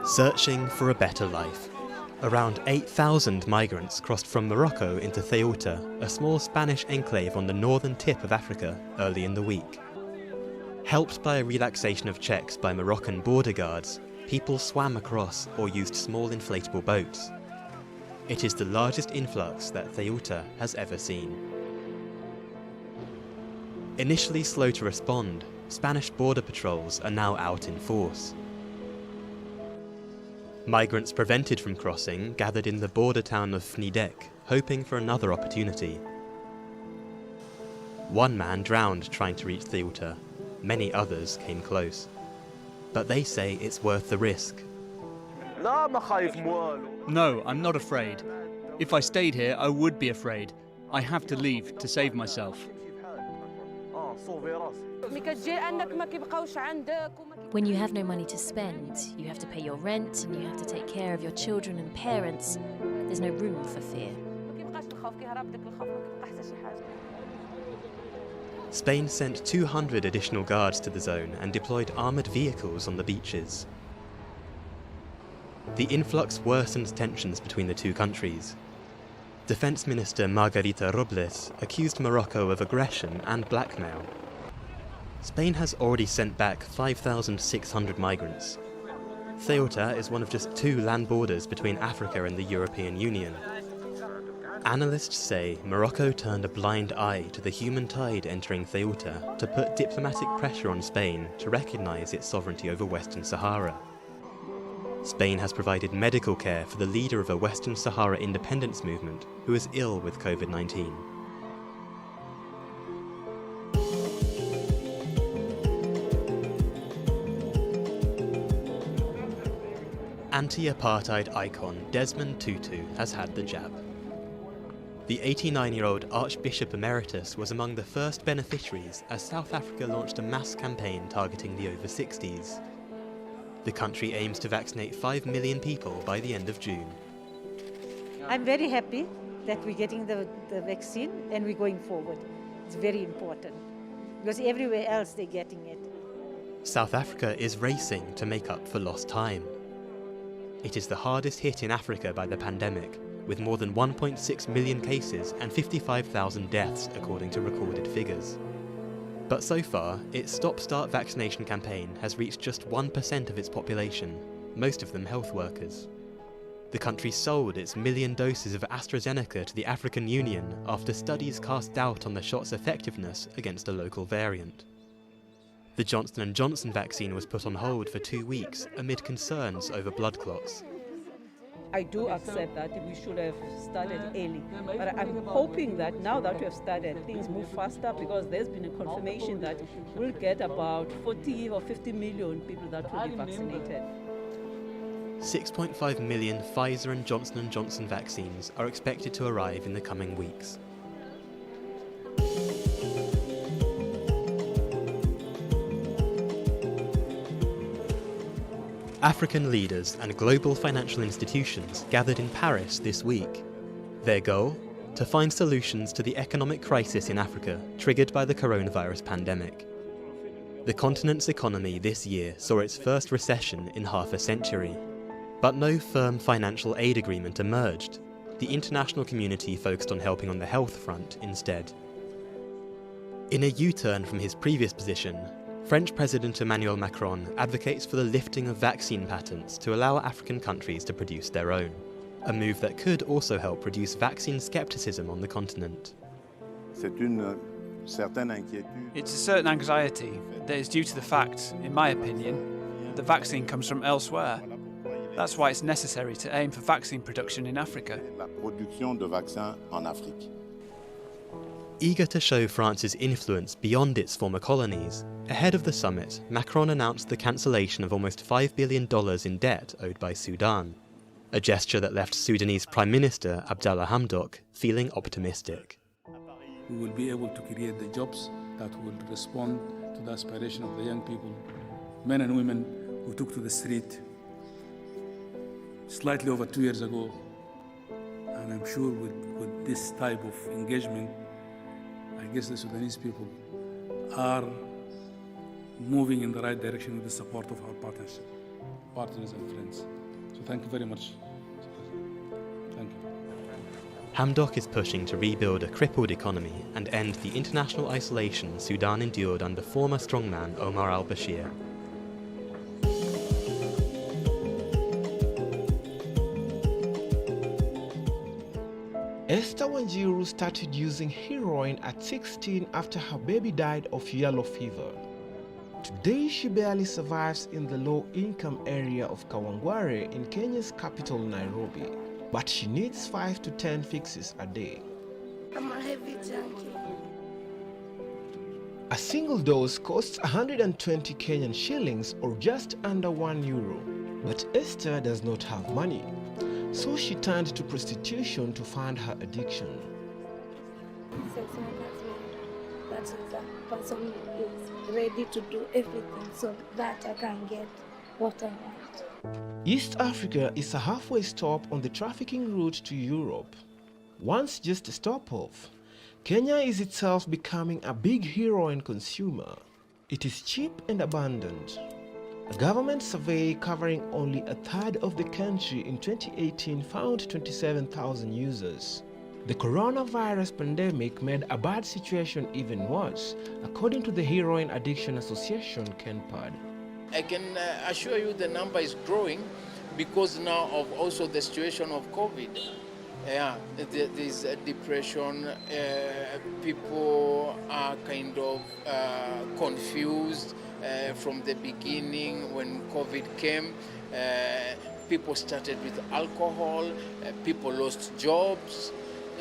Searching for a better life. Around 8,000 migrants crossed from Morocco into Ceuta, a small Spanish enclave on the northern tip of Africa, early in the week. Helped by a relaxation of checks by Moroccan border guards, people swam across or used small inflatable boats. It is the largest influx that Ceuta has ever seen. Initially slow to respond, Spanish border patrols are now out in force. Migrants prevented from crossing gathered in the border town of Fnidek, hoping for another opportunity. One man drowned trying to reach Ceuta. Many others came close. But they say it's worth the risk. No, I'm not afraid. If I stayed here, I would be afraid. I have to leave to save myself. When you have no money to spend, you have to pay your rent and you have to take care of your children and parents. There's no room for fear. Spain sent 200 additional guards to the zone and deployed armoured vehicles on the beaches. The influx worsened tensions between the two countries. Defence Minister Margarita Robles accused Morocco of aggression and blackmail. Spain has already sent back 5,600 migrants. Ceuta is one of just 2 land borders between Africa and the European Union. Analysts say Morocco turned a blind eye to the human tide entering Ceuta to put diplomatic pressure on Spain to recognise its sovereignty over Western Sahara. Spain has provided medical care for the leader of a Western Sahara independence movement who is ill with COVID-19. Anti-apartheid icon Desmond Tutu has had the jab. The 89-year-old Archbishop Emeritus was among the first beneficiaries as South Africa launched a mass campaign targeting the over 60s. The country aims to vaccinate 5 million people by the end of June. I'm very happy that we're getting the vaccine and we're going forward. It's very important because everywhere else they're getting it. South Africa is racing to make up for lost time. It is the hardest hit in Africa by the pandemic, with more than 1.6 million cases and 55,000 deaths according to recorded figures. But so far, its stop-start vaccination campaign has reached just 1% of its population, most of them health workers. The country sold its 1 million doses of AstraZeneca to the African Union after studies cast doubt on the shot's effectiveness against a local variant. The Johnson & Johnson vaccine was put on hold for 2 weeks amid concerns over blood clots. I do accept that we should have started early, but I'm hoping that now that we have started, things move faster because there's been a confirmation that we'll get about 40 or 50 million people that will be vaccinated. 6.5 million Pfizer and Johnson & Johnson vaccines are expected to arrive in the coming weeks. African leaders and global financial institutions gathered in Paris this week. Their goal? To find solutions to the economic crisis in Africa triggered by the coronavirus pandemic. The continent's economy this year saw its first recession in half a century. But no firm financial aid agreement emerged. The international community focused on helping on the health front instead. In a U-turn from his previous position, French President Emmanuel Macron advocates for the lifting of vaccine patents to allow African countries to produce their own, a move that could also help reduce vaccine skepticism on the continent. It's a certain anxiety that is due to the fact, in my opinion, the vaccine comes from elsewhere. That's why it's necessary to aim for vaccine production in Africa. Eager to show France's influence beyond its former colonies, ahead of the summit, Macron announced the cancellation of almost $5 billion in debt owed by Sudan, a gesture that left Sudanese Prime Minister Abdallah Hamdok feeling optimistic. We will be able to create the jobs that will respond to the aspiration of the young people, men and women who took to the street slightly over 2 years ago. And I'm sure with this type of engagement, I guess the Sudanese people are moving in the right direction with the support of our partners and friends. So thank you very much. Thank you. Hamdok is pushing to rebuild a crippled economy and end the international isolation Sudan endured under former strongman Omar al-Bashir. Esther Wanjiru started using heroin at 16 after her baby died of yellow fever. Today she barely survives in the low-income area of Kawangware in Kenya's capital Nairobi, but she needs 5 to 10 fixes a day. I'm a heavy junkie. A single dose costs 120 Kenyan shillings or just under €1. But Esther does not have money, so she turned to prostitution to fund her addiction. Sex workers, that is a person who is ready to do everything so that I can get what I want. East Africa is a halfway stop on the trafficking route to Europe. Once just a stop-off, Kenya is itself becoming a big heroin consumer. It is cheap and abundant. A government survey covering only a third of the country in 2018 found 27,000 users. The coronavirus pandemic made a bad situation even worse, according to the Heroin Addiction Association, KENPAD. I can assure you the number is growing because now of also the situation of COVID. There's depression, people are kind of confused. From the beginning when COVID came, people started with alcohol, people lost jobs.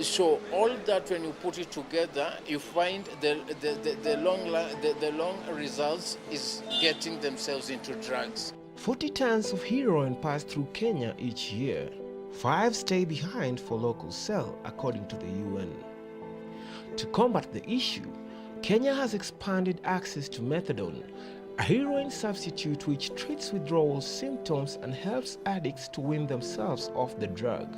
So all that when you put it together, you find the long results is getting themselves into drugs. 40 tons of heroin pass through Kenya each year. 5 stay behind for local sale, according to the UN. To combat the issue, Kenya has expanded access to methadone, a heroin substitute which treats withdrawal symptoms and helps addicts to wean themselves off the drug.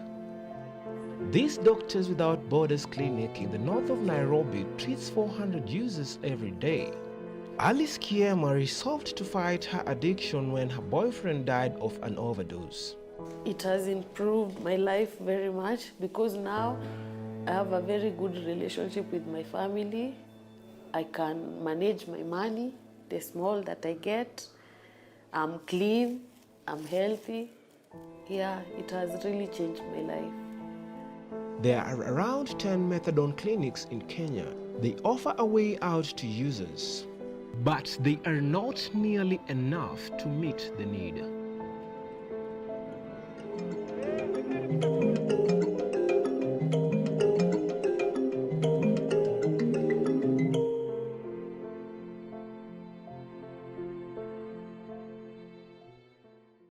This Doctors Without Borders clinic in the north of Nairobi treats 400 users every day. Alice Kiema resolved to fight her addiction when her boyfriend died of an overdose. It has improved my life very much because now I have a very good relationship with my family. I can manage my money, the small that I get. I'm clean, I'm healthy. Yeah, it has really changed my life. There are around 10 methadone clinics in Kenya. They offer a way out to users, but they are not nearly enough to meet the need.